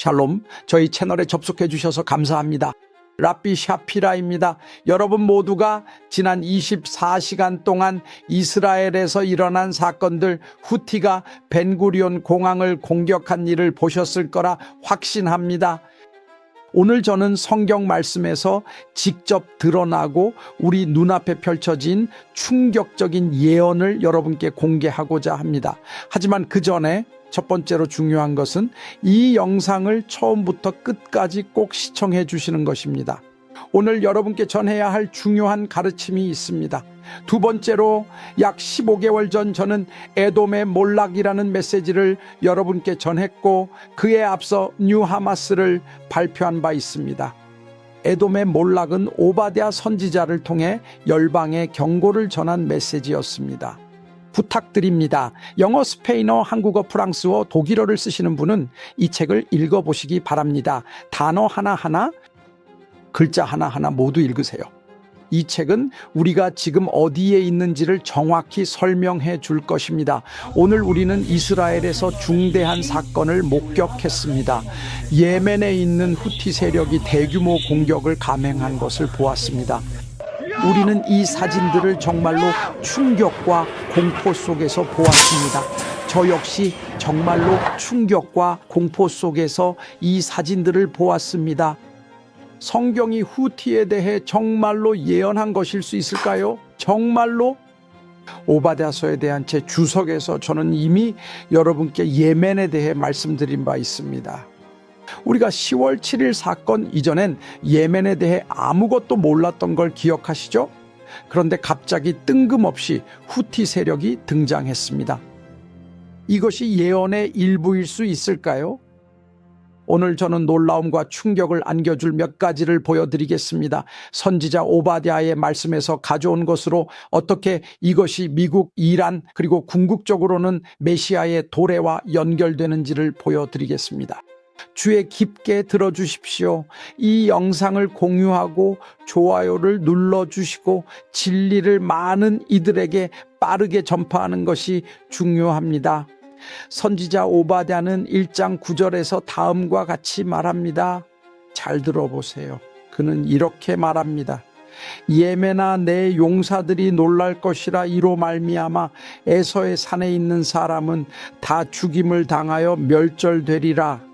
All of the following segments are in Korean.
샬롬, 저희 채널에 접속해 주셔서 감사합니다. 랍비 샤피라입니다. 여러분 모두가 지난 24시간 동안 이스라엘에서 일어난 사건들, 후티가 벤구리온 공항을 공격한 일을 보셨을 거라 확신합니다. 오늘 저는 성경 말씀에서 직접 드러나고 우리 눈앞에 펼쳐진 충격적인 예언을 여러분께 공개하고자 합니다. 하지만 그 전에 첫 번째로 중요한 것은 이 영상을 처음부터 끝까지 꼭 시청해 주시는 것입니다. 오늘 여러분께 전해야 할 중요한 가르침이 있습니다. 두 번째로 약 15개월 전 저는 에돔의 몰락이라는 메시지를 여러분께 전했고 그에 앞서 뉴 하마스를 발표한 바 있습니다. 에돔의 몰락은 오바댜 선지자를 통해 열방에 경고를 전한 메시지였습니다. 부탁드립니다. 영어, 스페인어, 한국어, 프랑스어, 독일어를 쓰시는 분은 이 책을 읽어보시기 바랍니다. 단어 하나하나, 글자 하나하나 모두 읽으세요. 이 책은 우리가 지금 어디에 있는지를 정확히 설명해 줄 것입니다. 오늘 우리는 이스라엘에서 중대한 사건을 목격했습니다. 예멘에 있는 후티 세력이 대규모 공격을 감행한 것을 보았습니다. 우리는 이 사진들을 정말로 충격과 공포 속에서 보았습니다. 저 역시 정말로 충격과 공포 속에서 이 사진들을 보았습니다. 성경이 후티에 대해 정말로 예언한 것일 수 있을까요? 정말로? 오바댜서에 대한 제 주석에서 저는 이미 여러분께 예멘에 대해 말씀드린 바 있습니다. 우리가 10월 7일 사건 이전엔 예멘에 대해 아무것도 몰랐던 걸 기억하시죠? 그런데 갑자기 뜬금없이 후티 세력이 등장했습니다. 이것이 예언의 일부일 수 있을까요? 오늘 저는 놀라움과 충격을 안겨줄 몇 가지를 보여드리겠습니다. 선지자 오바댜의 말씀에서 가져온 것으로 어떻게 이것이 미국, 이란 그리고 궁극적으로는 메시아의 도래와 연결되는지를 보여드리겠습니다. 주의 깊게 들어주십시오. 이 영상을 공유하고 좋아요를 눌러주시고 진리를 많은 이들에게 빠르게 전파하는 것이 중요합니다. 선지자 오바댜는 1장 9절에서 다음과 같이 말합니다. 잘 들어보세요. 그는 이렇게 말합니다. 예멘아, 내 용사들이 놀랄 것이라. 이로 말미암아 에서의 산에 있는 사람은 다 죽임을 당하여 멸절되리라.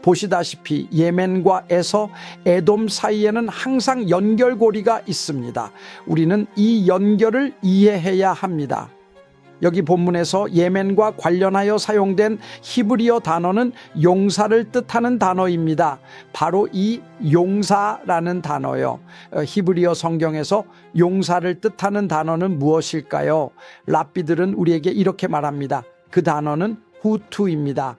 보시다시피 예멘과 에서, 에돔 사이에는 항상 연결고리가 있습니다. 우리는 이 연결을 이해해야 합니다. 여기 본문에서 예멘과 관련하여 사용된 히브리어 단어는 용사를 뜻하는 단어입니다. 바로 이 용사라는 단어요. 히브리어 성경에서 용사를 뜻하는 단어는 무엇일까요? 랍비들은 우리에게 이렇게 말합니다. 그 단어는 후투입니다.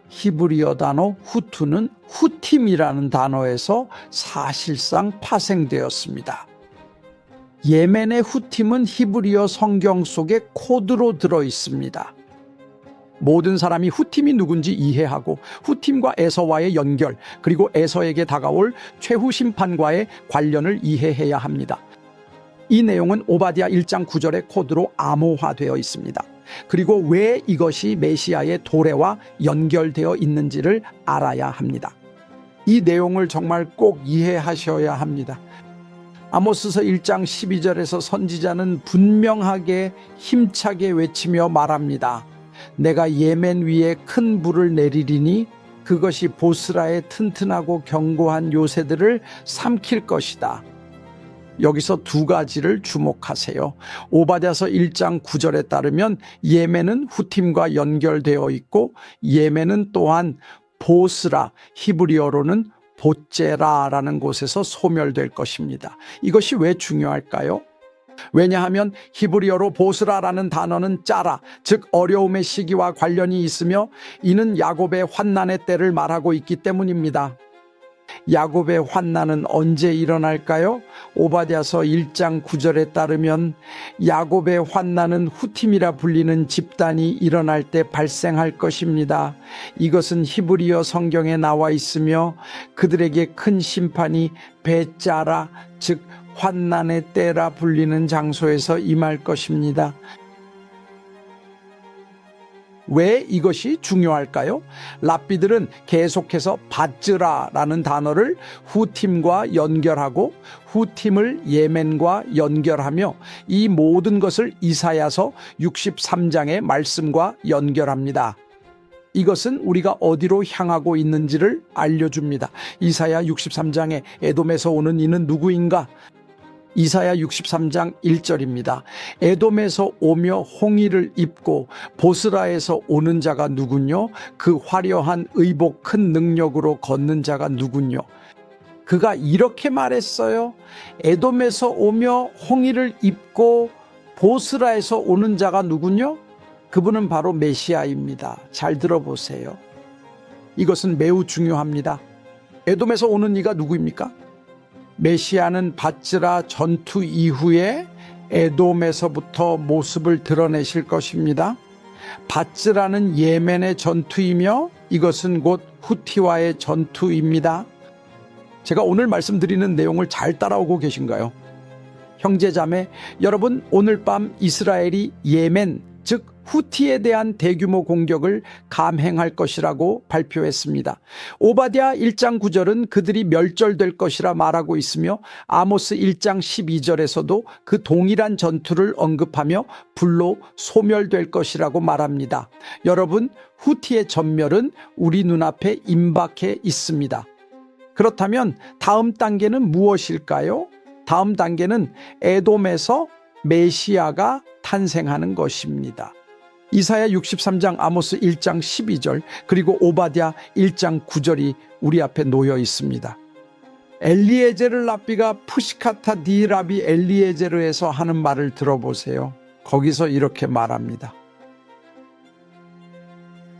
히브리어 단어 후투는 후팀이라는 단어에서 사실상 파생되었습니다. 예멘의 후팀은 히브리어 성경 속에 코드로 들어 있습니다. 모든 사람이 후팀이 누군지 이해하고 후팀과 에서와의 연결, 그리고 에서에게 다가올 최후 심판과의 관련을 이해해야 합니다. 이 내용은 오바댜 1장 9절의 코드로 암호화되어 있습니다. 그리고 왜 이것이 메시아의 도래와 연결되어 있는지를 알아야 합니다. 이 내용을 정말 꼭 이해하셔야 합니다. 아모스서 1장 12절에서 선지자는 분명하게 힘차게 외치며 말합니다. 내가 예멘 위에 큰 불을 내리리니 그것이 보스라의 튼튼하고 견고한 요새들을 삼킬 것이다. 여기서 두 가지를 주목하세요. 오바댜서 1장 9절에 따르면 예멘은 후팀과 연결되어 있고 예멘은 또한 보스라, 히브리어로는 보제라라는 곳에서 소멸될 것입니다. 이것이 왜 중요할까요? 왜냐하면 히브리어로 보스라라는 단어는 짜라, 즉 어려움의 시기와 관련이 있으며 이는 야곱의 환난의 때를 말하고 있기 때문입니다. 야곱의 환난은 언제 일어날까요? 오바댜서 1장 9절에 따르면 야곱의 환난은 후팀이라 불리는 집단이 일어날 때 발생할 것입니다. 이것은 히브리어 성경에 나와 있으며 그들에게 큰 심판이 베짜라, 즉 환난의 때라 불리는 장소에서 임할 것입니다. 왜 이것이 중요할까요? 랍비들은 계속해서 바즈라라는 단어를 후팀과 연결하고 후팀을 예멘과 연결하며 이 모든 것을 이사야서 63장의 말씀과 연결합니다. 이것은 우리가 어디로 향하고 있는지를 알려줍니다. 이사야 63장에 에돔에서 오는 이는 누구인가? 이사야 63장 1절입니다. 에돔에서 오며 홍의를 입고 보스라에서 오는 자가 누군요? 그 화려한 의복 큰 능력으로 걷는 자가 누군요? 그가 이렇게 말했어요. 에돔에서 오며 홍의를 입고 보스라에서 오는 자가 누군요? 그분은 바로 메시아입니다. 잘 들어보세요. 이것은 매우 중요합니다. 에돔에서 오는 이가 누구입니까? 메시아는 바즈라 전투 이후에 에돔에서부터 모습을 드러내실 것입니다. 바즈라는 예멘의 전투이며 이것은 곧 후티와의 전투입니다. 제가 오늘 말씀드리는 내용을 잘 따라오고 계신가요? 형제자매, 여러분, 오늘 밤 이스라엘이 예멘, 즉 후티에 대한 대규모 공격을 감행할 것이라고 발표했습니다. 오바댜 1장 9절은 그들이 멸절될 것이라 말하고 있으며 아모스 1장 12절에서도 그 동일한 전투를 언급하며 불로 소멸될 것이라고 말합니다. 여러분, 후티의 전멸은 우리 눈앞에 임박해 있습니다. 그렇다면 다음 단계는 무엇일까요? 다음 단계는 에돔에서 메시아가 탄생하는 것입니다. 이사야 63장, 아모스 1장 12절, 그리고 오바댜 1장 9절이 우리 앞에 놓여 있습니다. 엘리에제르 랍비가 푸시카타 디 라비 엘리에제르에서 하는 말을 들어보세요. 거기서 이렇게 말합니다.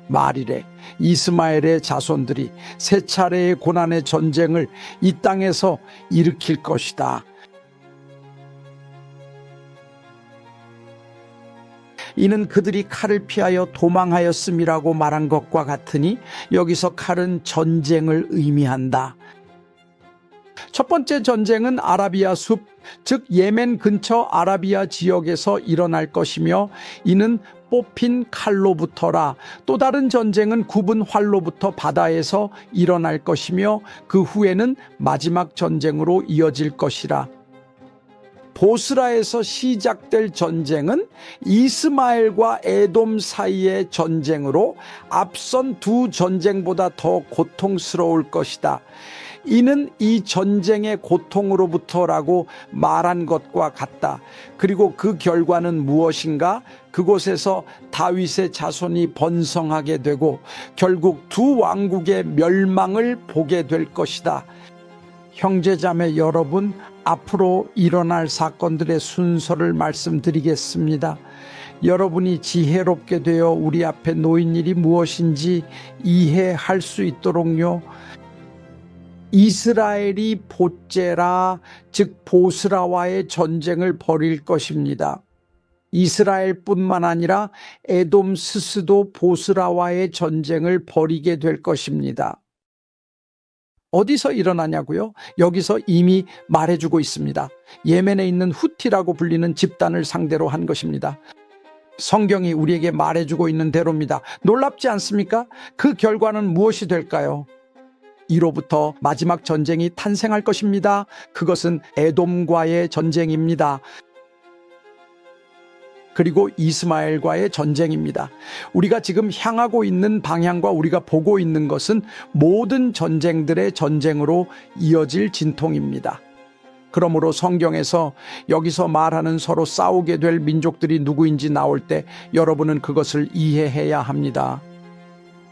말이래, 이스마엘의 자손들이 세 차례의 고난의 전쟁을 이 땅에서 일으킬 것이다. 이는 그들이 칼을 피하여 도망하였음이라고 말한 것과 같으니 여기서 칼은 전쟁을 의미한다. 첫 번째 전쟁은 아라비아 숲, 즉 예멘 근처 아라비아 지역에서 일어날 것이며 이는 뽑힌 칼로부터라. 또 다른 전쟁은 굽은 활로부터 바다에서 일어날 것이며 그 후에는 마지막 전쟁으로 이어질 것이라. 보스라에서 시작될 전쟁은 이스마엘과 에돔 사이의 전쟁으로 앞선 두 전쟁보다 더 고통스러울 것이다. 이는 이 전쟁의 고통으로부터라고 말한 것과 같다. 그리고 그 결과는 무엇인가? 그곳에서 다윗의 자손이 번성하게 되고 결국 두 왕국의 멸망을 보게 될 것이다. 형제자매 여러분, 앞으로 일어날 사건들의 순서를 말씀드리겠습니다. 여러분이 지혜롭게 되어 우리 앞에 놓인 일이 무엇인지 이해할 수 있도록요. 이스라엘이 보제라, 즉 보스라와의 전쟁을 벌일 것입니다. 이스라엘뿐만 아니라 에돔 스스도 보스라와의 전쟁을 벌이게 될 것입니다. 어디서 일어나냐고요? 여기서 이미 말해주고 있습니다. 예멘에 있는 후티라고 불리는 집단을 상대로 한 것입니다. 성경이 우리에게 말해주고 있는 대로입니다. 놀랍지 않습니까? 그 결과는 무엇이 될까요? 이로부터 마지막 전쟁이 탄생할 것입니다. 그것은 에돔과의 전쟁입니다. 그리고 이스마엘과의 전쟁입니다. 우리가 지금 향하고 있는 방향과 우리가 보고 있는 것은 모든 전쟁들의 전쟁으로 이어질 진통입니다. 그러므로 성경에서 여기서 말하는 서로 싸우게 될 민족들이 누구인지 나올 때 여러분은 그것을 이해해야 합니다.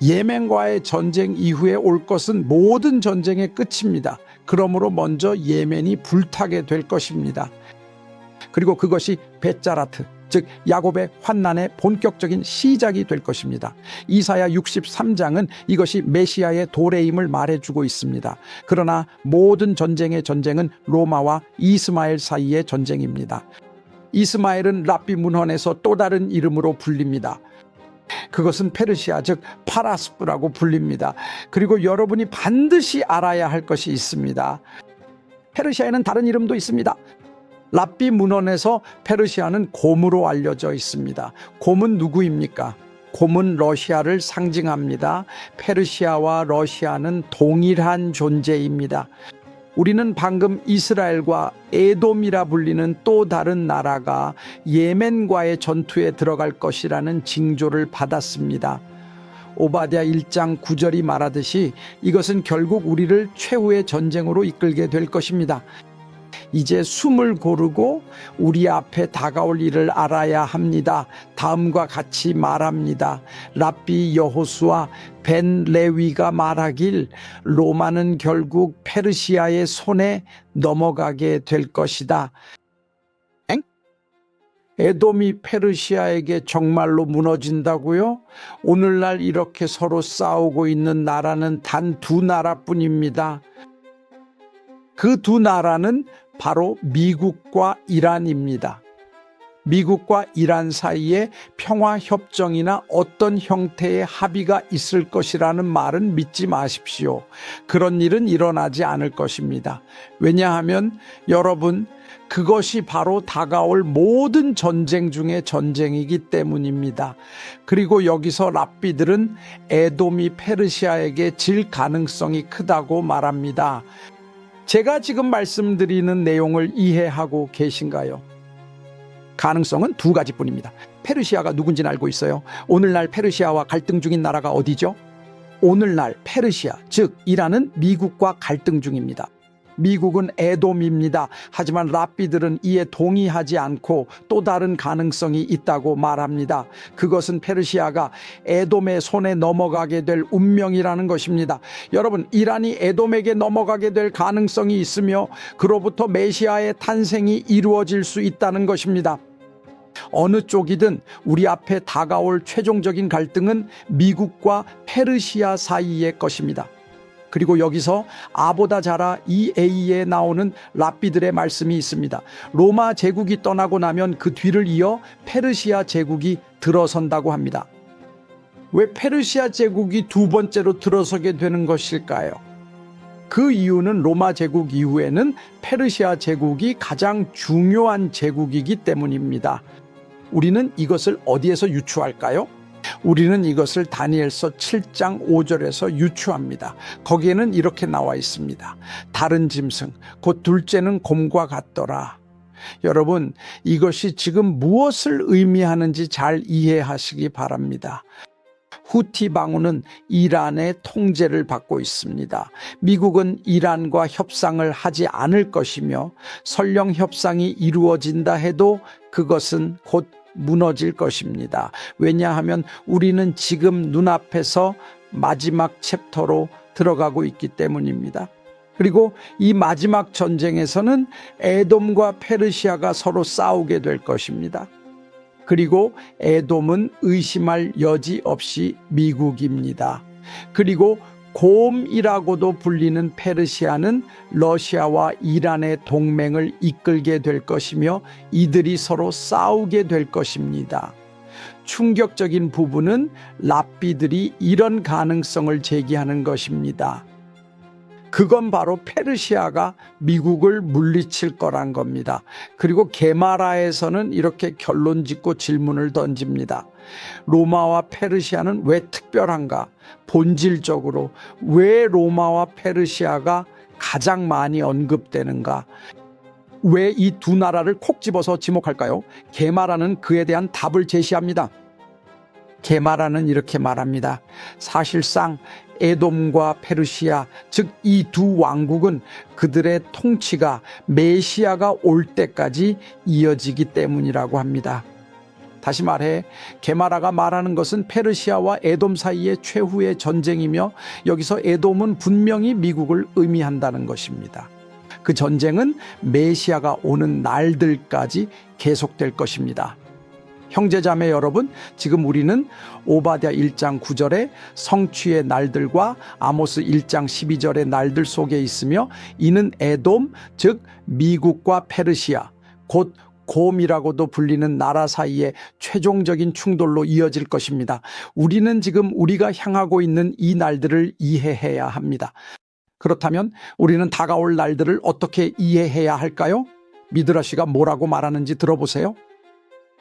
예멘과의 전쟁 이후에 올 것은 모든 전쟁의 끝입니다. 그러므로 먼저 예멘이 불타게 될 것입니다. 그리고 그것이 벳자라트, 즉 야곱의 환난의 본격적인 시작이 될 것입니다. 이사야 63장은 이것이 메시아의 도래임을 말해주고 있습니다. 그러나 모든 전쟁의 전쟁은 로마와 이스마엘 사이의 전쟁입니다. 이스마엘은 랍비 문헌에서 또 다른 이름으로 불립니다. 그것은 페르시아, 즉 파라스프라고 불립니다. 그리고 여러분이 반드시 알아야 할 것이 있습니다. 페르시아에는 다른 이름도 있습니다. 랍비 문헌에서 페르시아는 곰으로 알려져 있습니다. 곰은 누구입니까? 곰은 러시아를 상징합니다. 페르시아와 러시아는 동일한 존재입니다. 우리는 방금 이스라엘과 에돔이라 불리는 또 다른 나라가 예멘과의 전투에 들어갈 것이라는 징조를 받았습니다. 오바댜 1장 9절이 말하듯이 이것은 결국 우리를 최후의 전쟁으로 이끌게 될 것입니다. 이제 숨을 고르고 우리 앞에 다가올 일을 알아야 합니다. 다음과 같이 말합니다. 랍비 여호수아 벤 레위가 말하길 로마는 결국 페르시아의 손에 넘어가게 될 것이다. 에돔이 페르시아에게 정말로 무너진다고요? 오늘날 이렇게 서로 싸우고 있는 나라는 단 두 나라뿐입니다. 그 두 나라는 바로 미국과 이란입니다. 미국과 이란 사이에 평화협정이나 어떤 형태의 합의가 있을 것이라는 말은 믿지 마십시오. 그런 일은 일어나지 않을 것입니다. 왜냐하면 여러분, 그것이 바로 다가올 모든 전쟁 중에 전쟁이기 때문입니다. 그리고 여기서 랍비들은 에돔이 페르시아에게 질 가능성이 크다고 말합니다. 제가 지금 말씀드리는 내용을 이해하고 계신가요? 가능성은 두 가지뿐입니다. 페르시아가 누군지는 알고 있어요. 오늘날 페르시아와 갈등 중인 나라가 어디죠? 오늘날 페르시아, 즉 이란은 미국과 갈등 중입니다. 미국은 에돔입니다. 하지만 랍비들은 이에 동의하지 않고 또 다른 가능성이 있다고 말합니다. 그것은 페르시아가 에돔의 손에 넘어가게 될 운명이라는 것입니다. 여러분, 이란이 에돔에게 넘어가게 될 가능성이 있으며 그로부터 메시아의 탄생이 이루어질 수 있다는 것입니다. 어느 쪽이든 우리 앞에 다가올 최종적인 갈등은 미국과 페르시아 사이의 것입니다. 그리고 여기서 아보다 자라 EA에 나오는 랍비들의 말씀이 있습니다. 로마 제국이 떠나고 나면 그 뒤를 이어 페르시아 제국이 들어선다고 합니다. 왜 페르시아 제국이 두 번째로 들어서게 되는 것일까요? 그 이유는 로마 제국 이후에는 페르시아 제국이 가장 중요한 제국이기 때문입니다. 우리는 이것을 어디에서 유추할까요? 우리는 이것을 다니엘서 7장 5절에서 유추합니다. 거기에는 이렇게 나와 있습니다. 다른 짐승, 곧 둘째는 곰과 같더라. 여러분, 이것이 지금 무엇을 의미하는지 잘 이해하시기 바랍니다. 후티 방어는 이란의 통제를 받고 있습니다. 미국은 이란과 협상을 하지 않을 것이며 설령 협상이 이루어진다 해도 그것은 곧 무너질 것입니다. 왜냐하면 우리는 지금 눈앞에서 마지막 챕터로 들어가고 있기 때문입니다. 그리고 이 마지막 전쟁에서는 에돔과 페르시아가 서로 싸우게 될 것입니다. 그리고 에돔은 의심할 여지 없이 미국입니다. 그리고 곰이라고도 불리는 페르시아는 러시아와 이란의 동맹을 이끌게 될 것이며 이들이 서로 싸우게 될 것입니다. 충격적인 부분은 랍비들이 이런 가능성을 제기하는 것입니다. 그건 바로 페르시아가 미국을 물리칠 거란 겁니다. 그리고 게마라에서는 이렇게 결론 짓고 질문을 던집니다. 로마와 페르시아는 왜 특별한가? 본질적으로 왜 로마와 페르시아가 가장 많이 언급되는가? 왜 이 두 나라를 콕 집어서 지목할까요? 게마라는 그에 대한 답을 제시합니다. 게마라는 이렇게 말합니다. 사실상 에돔과 페르시아, 즉 이 두 왕국은 그들의 통치가 메시아가 올 때까지 이어지기 때문이라고 합니다. 다시 말해 게마라가 말하는 것은 페르시아와 에돔 사이의 최후의 전쟁이며 여기서 에돔은 분명히 미국을 의미한다는 것입니다. 그 전쟁은 메시아가 오는 날들까지 계속될 것입니다. 형제자매 여러분, 지금 우리는 오바댜 1장 9절의 성취의 날들과 아모스 1장 12절의 날들 속에 있으며 이는 에돔, 즉 미국과 페르시아, 곧 곰이라고도 불리는 나라 사이의 최종적인 충돌로 이어질 것입니다. 우리는 지금 우리가 향하고 있는 이 날들을 이해해야 합니다. 그렇다면 우리는 다가올 날들을 어떻게 이해해야 할까요? 미드라시가 뭐라고 말하는지 들어보세요.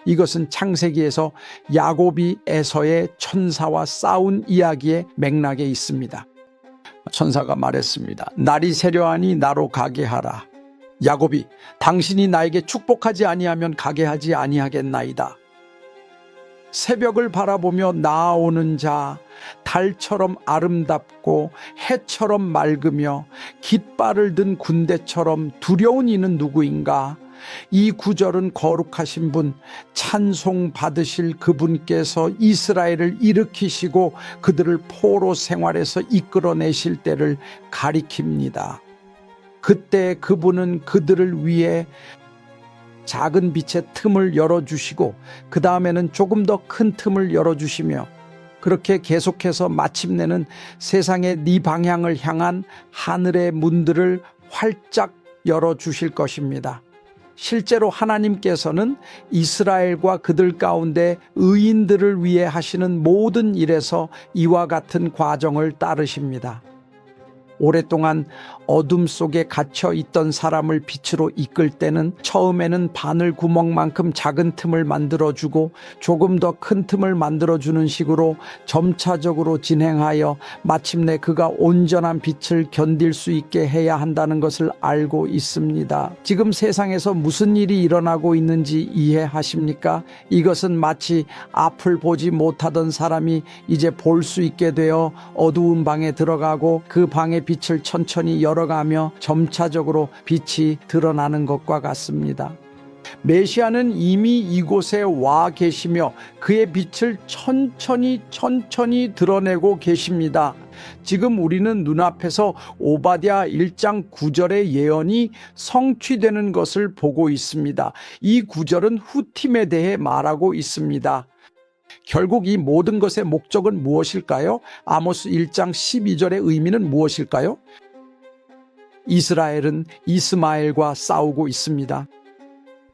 이것은 창세기에서 야곱이 에서의 천사와 싸운 이야기의 맥락에 있습니다. 천사가 말했습니다. 날이 세려하니 나로 가게 하라. 야곱이 당신이 나에게 축복하지 아니하면 가게 하지 아니하겠나이다. 새벽을 바라보며 나아오는 자, 달처럼 아름답고 해처럼 맑으며 깃발을 든 군대처럼 두려운 이는 누구인가? 이 구절은 거룩하신 분, 찬송 받으실 그분께서 이스라엘을 일으키시고 그들을 포로 생활에서 이끌어내실 때를 가리킵니다. 그때 그분은 그들을 위해 작은 빛의 틈을 열어주시고 그 다음에는 조금 더 큰 틈을 열어주시며 그렇게 계속해서 마침내는 세상의 네 방향을 향한 하늘의 문들을 활짝 열어주실 것입니다. 실제로 하나님께서는 이스라엘과 그들 가운데 의인들을 위해 하시는 모든 일에서 이와 같은 과정을 따르십니다. 오랫동안 어둠 속에 갇혀 있던 사람을 빛으로 이끌 때는 처음에는 바늘 구멍만큼 작은 틈을 만들어주고 조금 더 큰 틈을 만들어주는 식으로 점차적으로 진행하여 마침내 그가 온전한 빛을 견딜 수 있게 해야 한다는 것을 알고 있습니다. 지금 세상에서 무슨 일이 일어나고 있는지 이해하십니까? 이것은 마치 앞을 보지 못하던 사람이 이제 볼 수 있게 되어 어두운 방에 들어가고 그 방의 빛을 천천히 열어가며 점차적으로 빛이 드러나는 것과 같습니다. 메시아는 이미 이곳에 와 계시며 그의 빛을 천천히 드러내고 계십니다. 지금 우리는 눈앞에서 오바댜 1장 9절의 예언이 성취되는 것을 보고 있습니다. 이 구절은 후팀에 대해 말하고 있습니다. 결국 이 모든 것의 목적은 무엇일까요? 아모스 1장 12절의 의미는 무엇일까요? 이스라엘은 이스마엘과 싸우고 있습니다.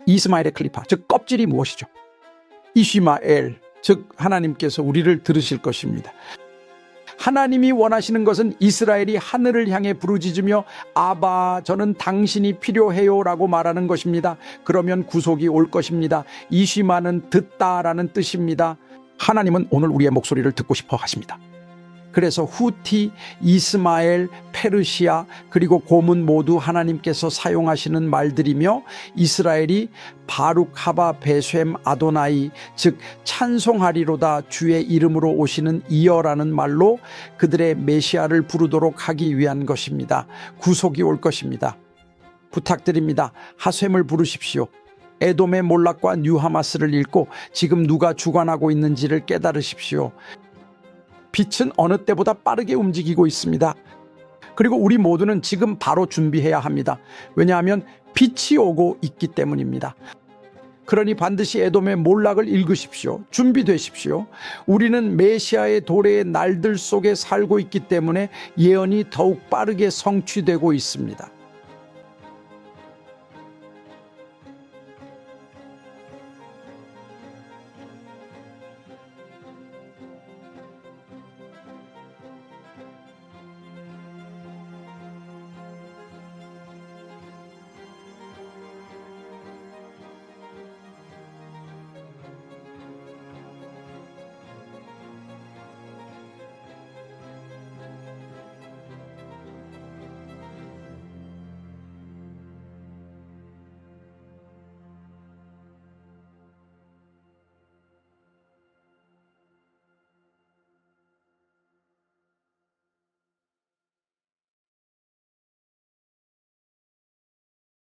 이스마엘의 클리파, 즉 껍질이 무엇이죠? 이시마엘, 즉 하나님께서 우리를 들으실 것입니다. 하나님이 원하시는 것은 이스라엘이 하늘을 향해 부르짖으며 아바 저는 당신이 필요해요 라고 말하는 것입니다. 그러면 구속이 올 것입니다. 이시마는 듣다라는 뜻입니다. 하나님은 오늘 우리의 목소리를 듣고 싶어 하십니다. 그래서 후티, 이스마엘, 페르시아 그리고 고문 모두 하나님께서 사용하시는 말들이며 이스라엘이 바룩 하바 베셈 아도나이 즉 찬송하리로다 주의 이름으로 오시는 이어라는 말로 그들의 메시아를 부르도록 하기 위한 것입니다. 구속이 올 것입니다. 부탁드립니다. 하셈을 부르십시오. 에돔의 몰락과 뉴하마스를 읽고 지금 누가 주관하고 있는지를 깨달으십시오. 빛은 어느 때보다 빠르게 움직이고 있습니다. 그리고 우리 모두는 지금 바로 준비해야 합니다. 왜냐하면 빛이 오고 있기 때문입니다. 그러니 반드시 에돔의 몰락을 읽으십시오. 준비되십시오. 우리는 메시아의 도래의 날들 속에 살고 있기 때문에 예언이 더욱 빠르게 성취되고 있습니다.